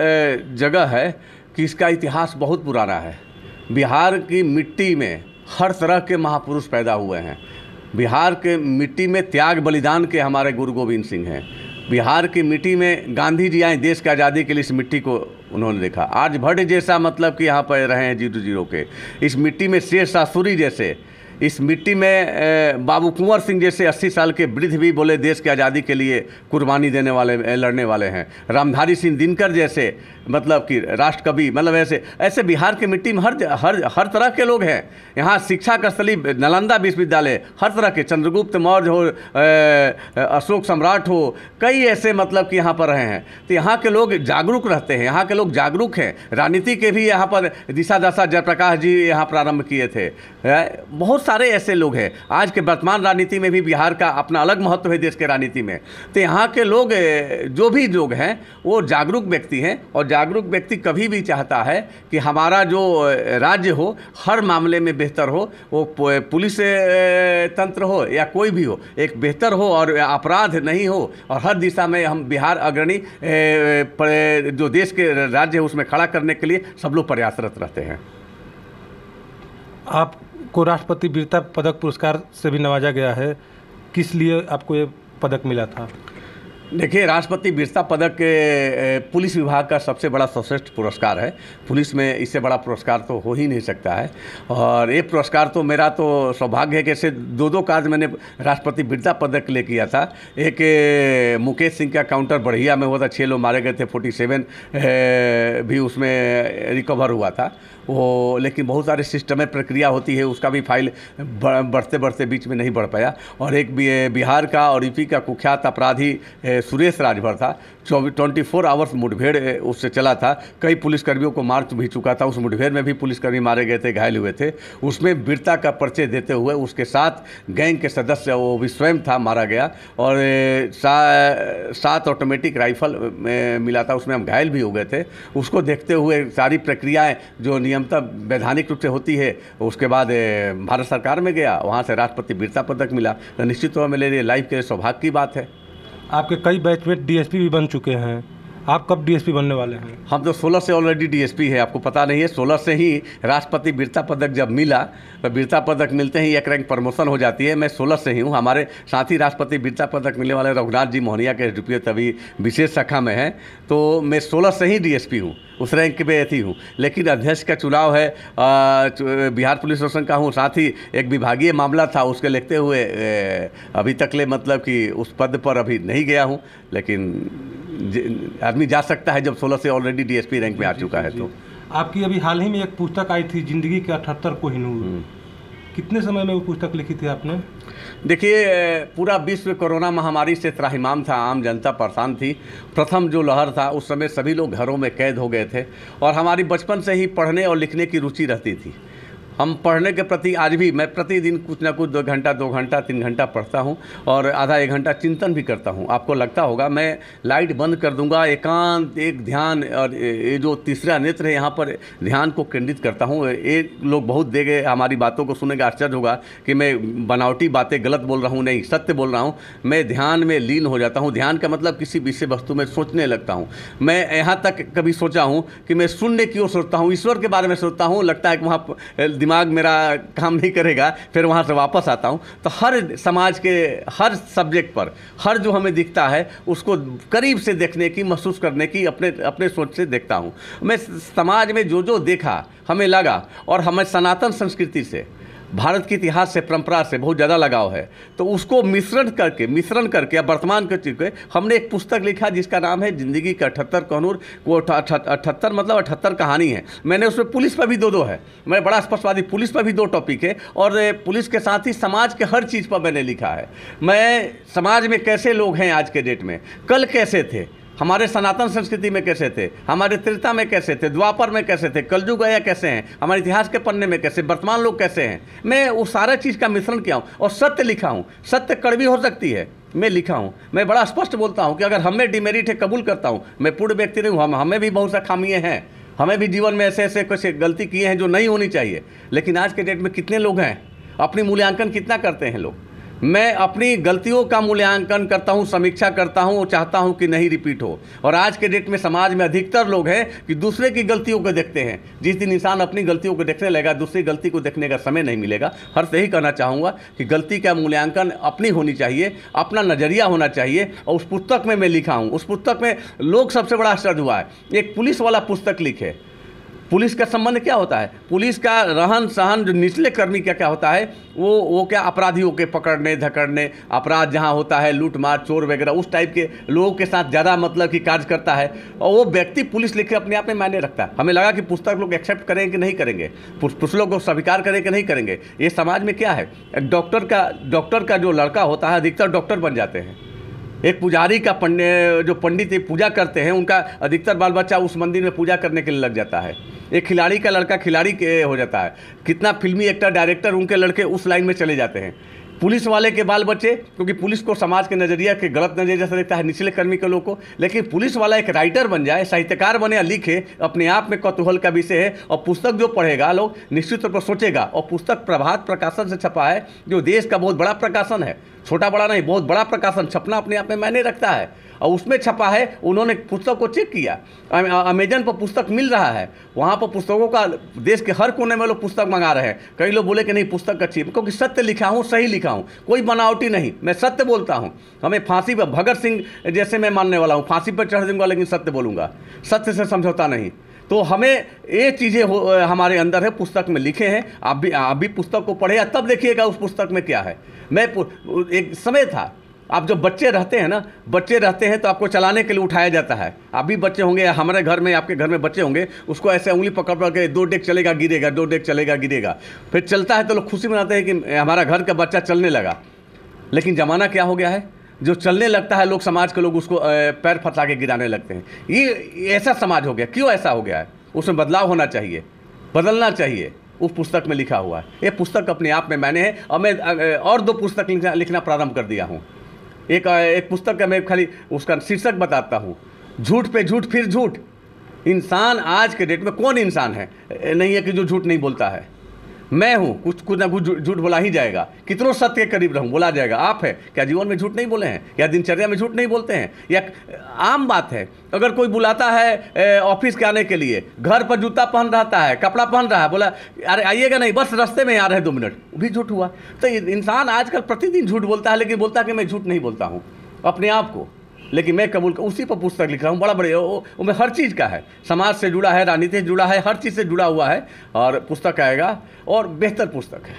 जगह है कि इसका इतिहास बहुत पुराना है। बिहार की मिट्टी में हर तरह के महापुरुष पैदा हुए हैं। बिहार के मिट्टी में त्याग बलिदान के हमारे गुरु गोविंद सिंह हैं। बिहार की मिट्टी में गांधी जी आए देश की आज़ादी के लिए, इस मिट्टी को उन्होंने देखा। आर्यभट्ट जैसा मतलब कि यहाँ पर रहे हैं 0-0 के। इस मिट्टी में शेर शाह सूरी जैसे, इस मिट्टी में बाबू कुंवर सिंह जैसे 80 साल के वृद्ध भी बोले देश की आज़ादी के लिए कुर्बानी देने वाले, लड़ने वाले हैं। रामधारी सिंह दिनकर जैसे मतलब कि राष्ट्र कवि, मतलब ऐसे बिहार की मिट्टी में हर तरह के लोग हैं। यहाँ शिक्षा का स्थली नालंदा विश्वविद्यालय, हर तरह के, चंद्रगुप्त मौर्य हो, अशोक सम्राट हो, कई ऐसे मतलब कि यहाँ पर रहे हैं। तो यहाँ के लोग जागरूक रहते हैं, यहाँ के लोग जागरूक हैं। राजनीति के भी यहाँ पर दिशा दशा जयप्रकाश जी यहाँ प्रारंभ किए थे। बहुत सारे ऐसे लोग हैं। आज के वर्तमान राजनीति में भी बिहार का अपना अलग महत्व है देश के राजनीति में। तो यहाँ के लोग, जो भी लोग हैं, वो जागरूक व्यक्ति हैं, और जागरूक व्यक्ति कभी भी चाहता है कि हमारा जो राज्य हो हर मामले में बेहतर हो, वो पुलिस तंत्र हो या कोई भी हो, एक बेहतर हो और अपराध नहीं हो, और हर दिशा में हम बिहार अग्रणी जो देश के राज्य है उसमें खड़ा करने के लिए सब लोग प्रयासरत रहते हैं। आपको राष्ट्रपति वीरता पदक पुरस्कार से भी नवाजा गया है, किस लिए आपको ये पदक मिला था? देखिए, राष्ट्रपति वीरता पदक पुलिस विभाग का सबसे बड़ा सर्वश्रेष्ठ पुरस्कार है। पुलिस में इससे बड़ा पुरस्कार तो हो ही नहीं सकता है, और ये पुरस्कार तो मेरा तो सौभाग्य है कि ऐसे दो कार्य मैंने राष्ट्रपति वीरता पदक के लिए किया था। एक मुकेश सिंह का काउंटर बढ़िया में हुआ था, 6 लोग मारे गए थे, 47 भी उसमें रिकवर हुआ था वो, लेकिन बहुत सारे सिस्टम प्रक्रिया होती है, उसका भी फाइल बढ़ते बढ़ते बीच में नहीं बढ़ पाया। और एक बिहार का और यूपी का कुख्यात अपराधी सुरेश राजभर था, 24 आवर्स मुठभेड़ उससे चला था, कई पुलिसकर्मियों को मार भी चुका था। उस मुठभेड़ में भी पुलिसकर्मी मारे गए थे, घायल हुए थे। उसमें वीरता का परिचय देते हुए उसके साथ गैंग के सदस्य, वो भी स्वयं था, मारा गया, और 7 ऑटोमेटिक राइफल मिला था, उसमें हम घायल भी हो गए थे। उसको देखते हुए सारी प्रक्रियाएँ जो नियमतः वैधानिक रूप से होती है, उसके बाद भारत सरकार में गया, वहाँ से राष्ट्रपति वीरता पदक मिला। तो निश्चित तौर मेरे लिए लाइफ के लिए सौभाग्य की बात है। आपके कई बैचमेट डीएसपी भी बन चुके हैं, आप कब डीएसपी बनने वाले हैं? हम तो 16 से ऑलरेडी डीएसपी है, आपको पता नहीं है। 16 से ही राष्ट्रपति वीरता पदक जब मिला, तो वीरता पदक मिलते ही एक रैंक प्रमोशन हो जाती है। मैं 16 से ही हूँ। हमारे साथ ही राष्ट्रपति वीरता पदक मिलने वाले रघुनाथ जी मोहनिया के एसडीपीओ तभी विशेष शाखा में हैं, तो मैं 16 से ही डीएसपी हूँ, उस रैंक पे थी हूँ। लेकिन अध्यक्ष का चुनाव है, बिहार पुलिस शासन का हूँ, साथ ही एक विभागीय मामला था, उसके लिखते हुए अभी तक ले मतलब कि उस पद पर अभी नहीं गया हूँ। लेकिन आदमी जा सकता है जब 16 से ऑलरेडी डीएसपी रैंक में आ चुका है। तो आपकी अभी हाल ही में एक पुस्तक आई थी, जिंदगी के 78 कोहिनूर, कितने समय में वो पुस्तक लिखी थी आपने? देखिए, पूरा विश्व कोरोना महामारी से त्राहिमाम था, आम जनता परेशान थी। प्रथम जो लहर था उस समय सभी लोग घरों में कैद हो गए थे, और हमारी बचपन से ही पढ़ने और लिखने की रुचि रहती थी। हम पढ़ने के प्रति आज भी मैं प्रतिदिन कुछ ना कुछ 2 घंटा 2 घंटा 3 घंटा पढ़ता हूँ और आधा 1 घंटा चिंतन भी करता हूँ। आपको लगता होगा मैं लाइट बंद कर दूंगा, एकांत एक ध्यान, और ये जो तीसरा नेत्र है यहाँ पर ध्यान को केंद्रित करता हूँ। ये लोग बहुत देगे हमारी बातों को सुनेंगे, आश्चर्य होगा कि मैं बनावटी बातें गलत बोल रहा हूँ, नहीं सत्य बोल रहा हूँ। मैं ध्यान में लीन हो जाता हूँ। ध्यान का मतलब किसी विषय वस्तु में सोचने लगता हूँ। मैं यहाँ तक कभी सोचा हूँ कि मैं शून्य की ओर सोचता हूँ, ईश्वर के बारे में सोचता हूँ, लगता है कि वहाँ दिमाग मेरा काम नहीं करेगा, फिर वहाँ से वापस आता हूँ। तो हर समाज के हर सब्जेक्ट पर, हर जो हमें दिखता है उसको करीब से देखने की, महसूस करने की अपने सोच से देखता हूँ। मैं समाज में जो जो देखा हमें लगा, और हमें सनातन संस्कृति से, भारत के इतिहास से, परंपरा से बहुत ज़्यादा लगाव है, तो उसको मिश्रण करके अब वर्तमान कर चुके हमने एक पुस्तक लिखा जिसका नाम है ज़िंदगी के 78 कहनूर। वो 78 मतलब 78 कहानी है। मैंने उसमें पुलिस पर भी दो है, मैं बड़ा स्पष्टवादी, पुलिस पर भी 2 टॉपिक है, और पुलिस के साथ ही समाज के हर चीज़ पर मैंने लिखा है। मैं समाज में कैसे लोग हैं आज के डेट में, कल कैसे थे, हमारे सनातन संस्कृति में कैसे थे, हमारे त्रेता में कैसे थे, द्वापर में कैसे थे, कलयुग आया कैसे हैं, हमारे इतिहास के पन्ने में कैसे, वर्तमान लोग कैसे हैं। मैं उस सारा चीज़ का मिश्रण किया हूँ और सत्य लिखा हूँ। सत्य कड़वी हो सकती है, मैं लिखा हूँ। मैं बड़ा स्पष्ट बोलता हूँ कि अगर हमें डिमेरिट है कबूल करता हूँ, मैं पूर्ण व्यक्ति नहीं हूँ, हमें भी बहुत सा खामियाँ हैं, हमें भी जीवन में ऐसे ऐसे कुछ गलती किए हैं जो नहीं होनी चाहिए। लेकिन आज के डेट में कितने लोग हैं, अपनी मूल्यांकन कितना करते हैं लोग। मैं अपनी गलतियों का मूल्यांकन करता हूं, समीक्षा करता हूं, चाहता हूं कि नहीं रिपीट हो। और आज के डेट में समाज में अधिकतर लोग हैं कि दूसरे की गलतियों को देखते हैं। जिस दिन इंसान अपनी गलतियों को देखने लगेगा, दूसरी गलती को देखने का समय नहीं मिलेगा। हर से ही कहना चाहूँगा कि गलती का मूल्यांकन अपनी होनी चाहिए, अपना नज़रिया होना चाहिए। और उस पुस्तक में मैं लिखा हूँ, उस पुस्तक में लोग सबसे बड़ा आश्चर्य हुआ है, एक पुलिस वाला पुस्तक लिखे। पुलिस का संबंध क्या होता है, पुलिस का रहन सहन, जो निचले कर्मी का क्या होता है, वो क्या अपराधियों के पकड़ने धकड़ने, अपराध जहाँ होता है, लूट मार चोर वगैरह, उस टाइप के लोगों के साथ ज़्यादा मतलब कि कार्य करता है। और वो व्यक्ति पुलिस लिखे अपने आप में मायने रखता है। हमें लगा कि पुस्तक लोग एक्सेप्ट करेंगे कि नहीं करेंगे, पुलिस लोग को स्वीकार करेंगे कि नहीं करेंगे। ये समाज में क्या है, एक डॉक्टर का जो लड़का होता है अधिकतर डॉक्टर बन जाते हैं। एक पुजारी का जो पंडित पूजा करते हैं, उनका अधिकतर बाल बच्चा उस मंदिर में पूजा करने के लिए लग जाता है। एक खिलाड़ी का लड़का खिलाड़ी के हो जाता है। कितना फिल्मी एक्टर, डायरेक्टर, उनके लड़के उस लाइन में चले जाते हैं। पुलिस वाले के बाल बच्चे, क्योंकि पुलिस को समाज के नज़रिया के गलत नज़रिया से देखता है, निचले कर्मी के लोग को, लेकिन पुलिस वाला एक राइटर बन जाए, साहित्यकार बने या लिखे, अपने आप में कौतूहल का विषय है। और पुस्तक जो पढ़ेगा लोग निश्चित तौर पर सोचेगा। और पुस्तक प्रभात प्रकाशन से छपा है, जो देश का बहुत बड़ा प्रकाशन है, छोटा बड़ा नहीं, बहुत बड़ा प्रकाशन। छपना अपने आप में मायने रखता है। और उसमें छपा है, उन्होंने पुस्तक को चेक किया, अमेजन पर पुस्तक मिल रहा है, वहाँ पर पुस्तकों का देश के हर कोने में लोग पुस्तक मंगा रहे हैं। कई लोग बोले कि नहीं पुस्तक अच्छी है, क्योंकि सत्य लिखा हूँ, सही लिखा हूँ, कोई बनावटी नहीं, मैं सत्य बोलता हूँ। हमें फांसी पर, भगत सिंह जैसे मैं मानने वाला हूँ, फांसी पर चढ़ दूंगा लेकिन सत्य बोलूँगा, सत्य से समझौता नहीं। तो हमें ये चीज़ें हमारे अंदर है, पुस्तक में लिखे हैं। आप भी पुस्तक को पढ़े, तब देखिएगा उस पुस्तक में क्या है। मैं एक समय था, आप जब बच्चे रहते हैं तो आपको चलाने के लिए उठाया जाता है। आप भी बच्चे होंगे, हमारे घर में, आपके घर में बच्चे होंगे, उसको ऐसे उंगली पकड़ के 2 डेग चलेगा गिरेगा, 2 डेग चलेगा गिरेगा, फिर चलता है तो लोग खुशी मनाते हैं कि हमारा घर का बच्चा चलने लगा। लेकिन ज़माना क्या हो गया है, जो चलने लगता है लोग, समाज के लोग उसको पैर फंसा के गिराने लगते हैं। ये ऐसा समाज हो गया। क्यों ऐसा हो गया है? उसमें बदलाव होना चाहिए, बदलना चाहिए। उस पुस्तक में लिखा हुआ है। ये पुस्तक अपने आप में मैंने है, और मैं और 2 पुस्तक लिखना प्रारंभ कर दिया हूँ। एक पुस्तक का मैं खाली उसका शीर्षक बताता हूँ, झूठ पे झूठ फिर झूठ। इंसान आज के डेट में कौन इंसान है नहीं है कि जो झूठ नहीं बोलता है। मैं हूँ, कुछ ना कुछ झूठ बोला ही जाएगा। कितनों सत्य के करीब रहूँ, बोला जाएगा। आप है क्या जीवन में झूठ नहीं बोले हैं, या दिनचर्या में झूठ नहीं बोलते हैं? या आम बात है, अगर कोई बुलाता है ऑफिस के आने के लिए, घर पर जूता पहन रहता है, कपड़ा पहन रहा है, बोला अरे आइएगा नहीं, बस रास्ते में आ रहे 2 मिनट, भी झूठ हुआ। तो इंसान आजकल प्रतिदिन झूठ बोलता है, लेकिन बोलता है कि मैं झूठ नहीं बोलता हूँ अपने आप को। लेकिन मैं कबूल उसी पर पुस्तक लिख रहा हूँ, बड़ा बड़े उसमें हर चीज़ का है, समाज से जुड़ा है, राजनीति से जुड़ा है, हर चीज़ से जुड़ा हुआ है। और पुस्तक आएगा, और बेहतर पुस्तक है।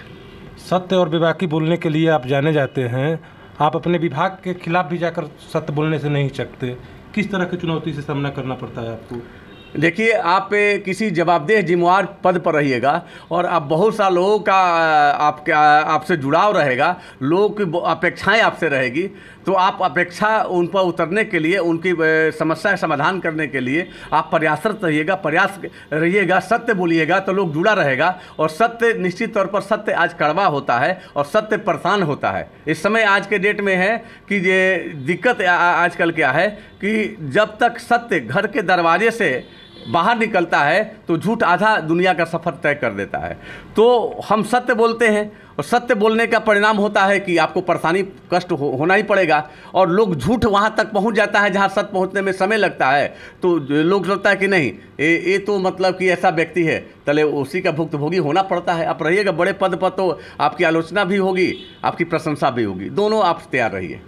सत्य और बेबाकी बोलने के लिए आप जाने जाते हैं। आप अपने विभाग के खिलाफ भी जाकर सत्य बोलने से नहीं हिचकते। किस तरह की चुनौती से सामना करना पड़ता है आपको? देखिए, आप किसी जवाबदेह जिम्मेवार पद पर रहिएगा और आप बहुत सा लोगों का आपसे जुड़ाव रहेगा, लोगों की अपेक्षाएं आपसे रहेगी, तो आप अपेक्षा उन पर उतरने के लिए, उनकी समस्या का समाधान करने के लिए आप प्रयासरत रहिएगा, प्रयास रहिएगा, सत्य बोलिएगा तो लोग जुड़ा रहेगा। और सत्य, निश्चित तौर पर सत्य आज कड़वा होता है और सत्य परेशान होता है। इस समय आज के डेट में है कि ये दिक्कत आजकल क्या है कि जब तक सत्य घर के दरवाजे से बाहर निकलता है तो झूठ आधा दुनिया का सफ़र तय कर देता है। तो हम सत्य बोलते हैं और सत्य बोलने का परिणाम होता है कि आपको परेशानी, कष्ट होना ही पड़ेगा। और लोग झूठ वहाँ तक पहुँच जाता है जहाँ सत्य पहुँचने में समय लगता है, तो लोग सोचता है कि नहीं, ये तो मतलब कि ऐसा व्यक्ति है, तले उसी का भुक्तभोगी होना पड़ता है। आप रहिएगा बड़े पद पर तो आपकी आलोचना भी होगी, आपकी प्रशंसा भी होगी, दोनों आप तैयार रहिए।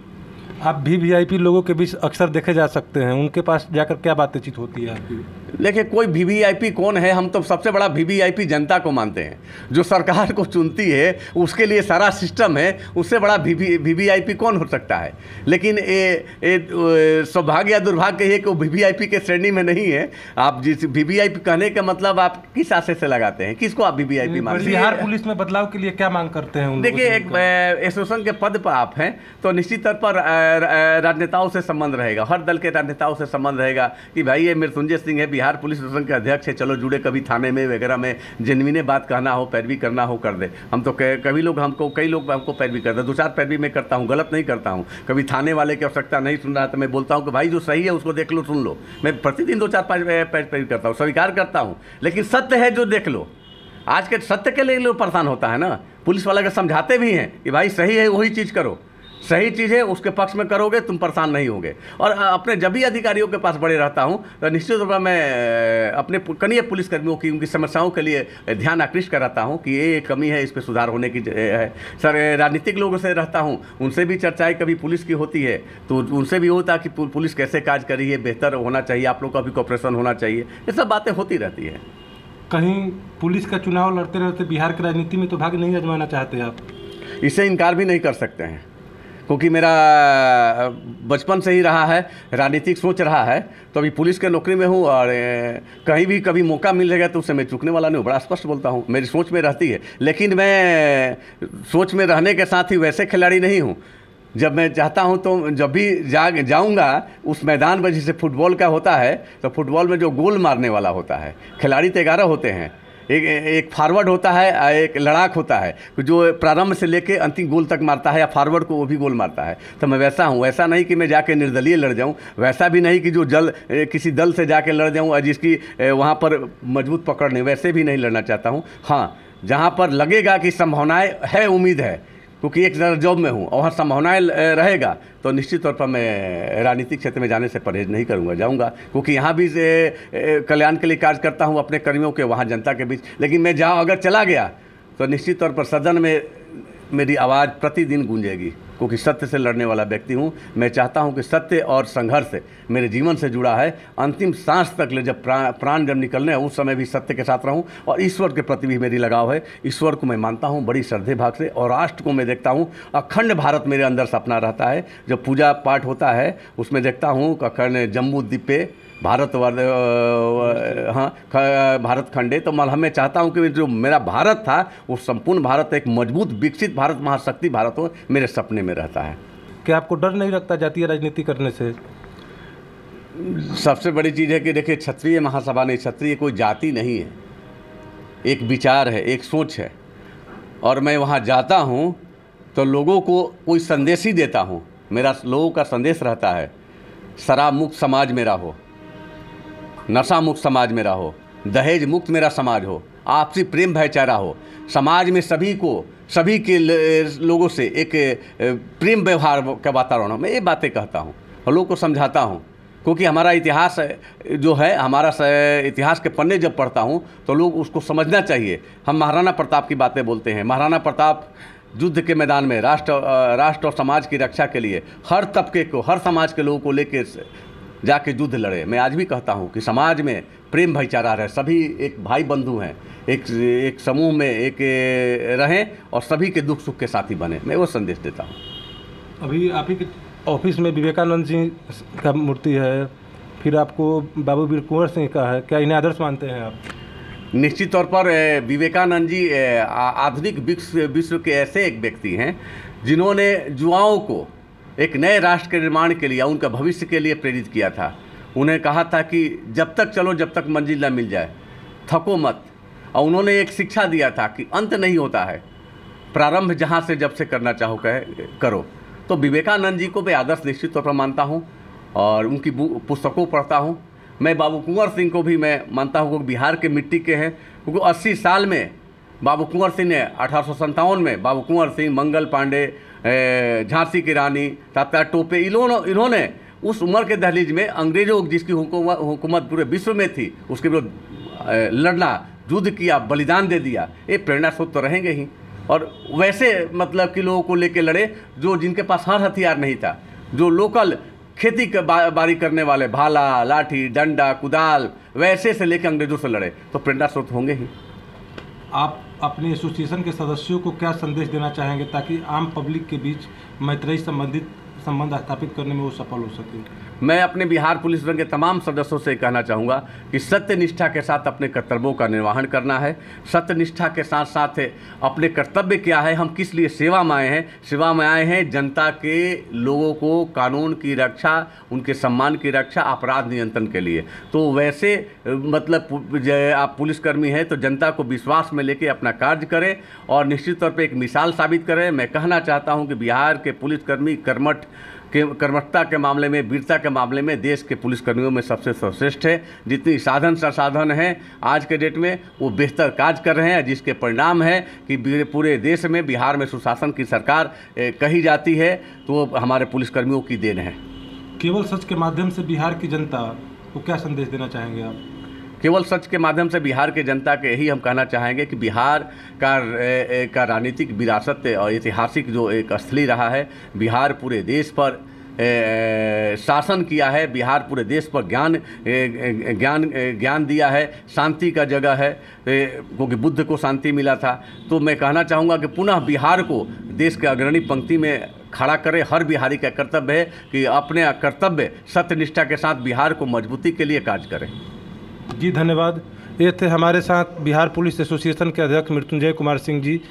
आप भी वीआईपी लोगों के बीच अक्सर देखे जा सकते हैं, उनके पास जाकर क्या बातचीत होती है आपकी? देखिए, कोई वीवीआईपी कौन है, हम तो सबसे बड़ा वीवीआईपी जनता को मानते हैं। जो सरकार को चुनती है उसके लिए सारा सिस्टम है, उससे बड़ा वीवीआईपी कौन हो सकता है। लेकिन ये सौभाग्य या दुर्भाग्य है कि वो वीवीआईपी के श्रेणी में नहीं है। आप जिस वीवीआईपी कहने का मतलब आप किस आशय से लगाते हैं, किसको आप वीवीआईपी मानते हैं? बिहार पुलिस में बदलाव के लिए क्या मांग करते हैं? देखिए, एक एसोसिएशन के पद पर आप हैं तो निश्चित तौर पर राजनेताओं से संबंध रहेगा, हर दल के राजनेताओं से संबंध रहेगा कि भाई ये मृत्युंजय सिंह है, बिहार पुलिस एसोसिएशन के अध्यक्ष है, चलो जुड़े, कभी थाने में वगैरह में जेन्युइन बात कहना हो, पैरवी करना हो कर दे। हम तो कई लोग हमको पैरवी करते हैं, 2-4 पैरवी मैं करता हूँ, गलत नहीं करता हूँ। कभी थाने वाले की आवश्यकता नहीं सुन रहा तो मैं बोलता हूँ कि भाई जो सही है उसको देख लो, सुन लो। मैं प्रतिदिन 2-4 पैरवी करता हूँ, स्वीकार करता हूँ, लेकिन सत्य है जो देख लो। आज के सत्य के लिए लोग परेशान होता है ना, पुलिस वाले का समझाते भी हैं कि भाई सही है वही चीज़ करो, सही चीज़ है उसके पक्ष में करोगे तुम परेशान नहीं होगे। और अपने जब भी अधिकारियों के पास बड़े रहता हूँ तो निश्चित रूप से मैं अपने कनीय पुलिसकर्मियों की उनकी समस्याओं के लिए ध्यान आकृष्ट कराता हूँ कि ये कमी है, इस पर सुधार होने की है। सर, राजनीतिक लोगों से रहता हूँ, उनसे भी चर्चाएँ कभी पुलिस की होती है तो उनसे भी होता कि पुलिस कैसे काज करी है, बेहतर होना चाहिए, आप लोग का भी कॉपरेशन होना चाहिए, ये सब बातें होती रहती है। कहीं पुलिस का चुनाव लड़ते रहते बिहार की राजनीति में तो भाग्य नहीं आजमाना चाहते आप? इससे इनकार भी नहीं कर सकते हैं, क्योंकि मेरा बचपन से ही रहा है, राजनीतिक सोच रहा है। तो अभी पुलिस के नौकरी में हूँ और कहीं भी कभी मौका मिलेगा तो उससे मैं चूकने वाला नहीं हूँ, बड़ा स्पष्ट बोलता हूँ, मेरी सोच में रहती है। लेकिन मैं सोच में रहने के साथ ही वैसे खिलाड़ी नहीं हूँ। जब मैं चाहता हूं तो जब भी जाऊंगा उस मैदान में, जैसे फुटबॉल का होता है तो फुटबॉल में जो गोल मारने वाला होता है, खिलाड़ी तो 11 होते हैं, एक फॉरवर्ड होता है, एक लड़ाक होता है जो प्रारंभ से लेके अंतिम गोल तक मारता है, या फॉरवर्ड को वो भी गोल मारता है। तो मैं वैसा हूँ, ऐसा नहीं कि मैं जाके निर्दलीय लड़ जाऊँ, वैसा भी नहीं कि जो किसी दल से जाके लड़ जाऊँ और जिसकी वहाँ पर मजबूत पकड़ नहीं, वैसे भी नहीं लड़ना चाहता हूँ। हाँ, जहाँ पर लगेगा कि संभावनाएँ है, उम्मीद है, क्योंकि एक जरा जॉब में हूँ और वहाँ संभावनाएँ रहेगा तो निश्चित तौर पर मैं राजनीतिक क्षेत्र में जाने से परहेज नहीं करूँगा, जाऊँगा, क्योंकि यहाँ भी कल्याण के लिए कार्य करता हूँ अपने कर्मियों के, वहाँ जनता के बीच। लेकिन मैं अगर चला गया तो निश्चित तौर पर सदन में मेरी आवाज़ प्रतिदिन गूंजेगी, क्योंकि सत्य से लड़ने वाला व्यक्ति हूँ। मैं चाहता हूँ कि सत्य और संघर्ष मेरे जीवन से जुड़ा है, अंतिम सांस तक ले, जब प्राण जब निकलने हैं उस समय भी सत्य के साथ रहूँ। और ईश्वर के प्रति भी मेरी लगाव है, ईश्वर को मैं मानता हूँ बड़ी श्रद्धे भाव से, और राष्ट्र को मैं देखता हूँ। अखंड भारत मेरे अंदर सपना रहता है, जब पूजा पाठ होता है उसमें देखता हूँ कि अखंड जम्बू द्वीप पे भारत भारत खंडे, तो मैं चाहता हूं कि जो मेरा भारत था वो संपूर्ण भारत, एक मजबूत विकसित भारत, महाशक्ति भारत हो, मेरे सपने में रहता है। क्या आपको डर नहीं लगता जातीय राजनीति करने से? सबसे बड़ी चीज़ है कि देखिए, क्षत्रिय महासभा नहीं, क्षत्रिय कोई जाति नहीं है, एक विचार है, एक सोच है। और मैं वहाँ जाता हूँ तो लोगों को कोई संदेश ही देता हूँ। मेरा लोगों का संदेश रहता है, शराब मुक्त समाज मेरा हो, नशा मुक्त समाज मेरा हो, दहेज मुक्त मेरा समाज हो, आपसी प्रेम भाईचारा हो, समाज में सभी के लोगों से एक प्रेम व्यवहार का वातावरण हो। मैं ये बातें कहता हूँ और लोगों को समझाता हूँ, क्योंकि हमारा इतिहास जो है, हमारा इतिहास के पन्ने जब पढ़ता हूँ तो लोग उसको समझना चाहिए। हम महाराणा प्रताप की बातें बोलते हैं, महाराणा प्रताप युद्ध के मैदान में राष्ट्र और समाज की रक्षा के लिए हर तबके को, हर समाज के लोगों को लेकर जाके युद्ध लड़े। मैं आज भी कहता हूँ कि समाज में प्रेम भाईचारा रहे, सभी एक भाई बंधु हैं, एक समूह में एक रहें और सभी के दुख सुख के साथी बने, मैं वो संदेश देता हूँ। अभी आप ही के ऑफिस में विवेकानंद जी का मूर्ति है, फिर आपको बाबू वीर कुंवर सिंह का है, क्या इन्हें आदर्श मानते हैं आप? निश्चित तौर पर विवेकानंद जी आधुनिक विश्व के ऐसे एक व्यक्ति हैं जिन्होंने युवाओं को एक नए राष्ट्र के निर्माण के लिए, उनका भविष्य के लिए प्रेरित किया था। उन्हें कहा था कि जब तक चलो जब तक मंजिल न मिल जाए, थको मत। और उन्होंने एक शिक्षा दिया था कि अंत नहीं होता है, प्रारंभ जहाँ से जब से करना चाहो करो। तो विवेकानंद जी को मैं आदर्श निश्चित तौर पर मानता हूँ और उनकी पुस्तकों पढ़ता हूँ। मैं बाबू कुंवर सिंह को भी मैं मानता हूँ, बिहार के मिट्टी के हैं, क्योंकि 80 साल में बाबू कुंवर सिंह ने 1857 में बाबू कुंवर सिंह, मंगल पांडे, झांसी की रानी, तात्या टोपे, इन्होंने उस उम्र के दहलीज में अंग्रेजों जिसकी हुकूमत पूरे विश्व में थी उसके विरुद्ध लड़ना, युद्ध किया, बलिदान दे दिया। ये प्रेरणा स्रोत तो रहेंगे ही। और वैसे मतलब कि लोगों को लेके लड़े जो जिनके पास हर हथियार नहीं था, जो लोकल खेती के बारी करने वाले, भाला, लाठी, डंडा, कुदाल, वैसे से लेकर अंग्रेजों से लड़े, तो प्रेरणा स्रोत होंगे ही। आप अपने एसोसिएशन के सदस्यों को क्या संदेश देना चाहेंगे ताकि आम पब्लिक के बीच मैत्रेयी संबंध स्थापित करने में वो सफल हो सके? मैं अपने बिहार पुलिस बल के तमाम सदस्यों से कहना चाहूँगा कि सत्यनिष्ठा के साथ अपने कर्तव्यों का निर्वहन करना है। सत्यनिष्ठा के साथ साथ अपने कर्तव्य क्या है, हम किस लिए सेवा में आए हैं। सेवा में आए हैं जनता के लोगों को कानून की रक्षा, उनके सम्मान की रक्षा, अपराध नियंत्रण के लिए। तो वैसे मतलब आप पुलिसकर्मी हैं तो जनता को विश्वास में लेके अपना कार्य करें और निश्चित तौर पर एक मिसाल साबित करें। मैं कहना चाहता हूँ कि बिहार के पुलिसकर्मी कर्मठता के मामले में, वीरता के मामले में देश के पुलिसकर्मियों में सबसे सर्वश्रेष्ठ है। जितनी साधन संसाधन हैं आज के डेट में वो बेहतर कार्य कर रहे हैं, जिसके परिणाम है कि पूरे देश में बिहार में सुशासन की सरकार कही जाती है, तो वो हमारे पुलिसकर्मियों की देन है। केवल सच के माध्यम से बिहार की जनता को क्या संदेश देना चाहेंगे आप? केवल सच के माध्यम से बिहार के जनता के यही हम कहना चाहेंगे कि बिहार का राजनीतिक विरासत और ऐतिहासिक जो एक स्थली रहा है, बिहार पूरे देश पर शासन किया है, बिहार पूरे देश पर ज्ञान दिया है, शांति का जगह है, क्योंकि बुद्ध को शांति मिला था। तो मैं कहना चाहूँगा कि पुनः बिहार को देश के अग्रणी पंक्ति में खड़ा करे। हर बिहारी का कर्तव्य है कि अपने कर्तव्य सत्यनिष्ठा के साथ बिहार को मजबूती के लिए कार्य करें। जी धन्यवाद। ये थे हमारे साथ बिहार पुलिस एसोसिएशन के अध्यक्ष मृत्युंजय कुमार सिंह जी।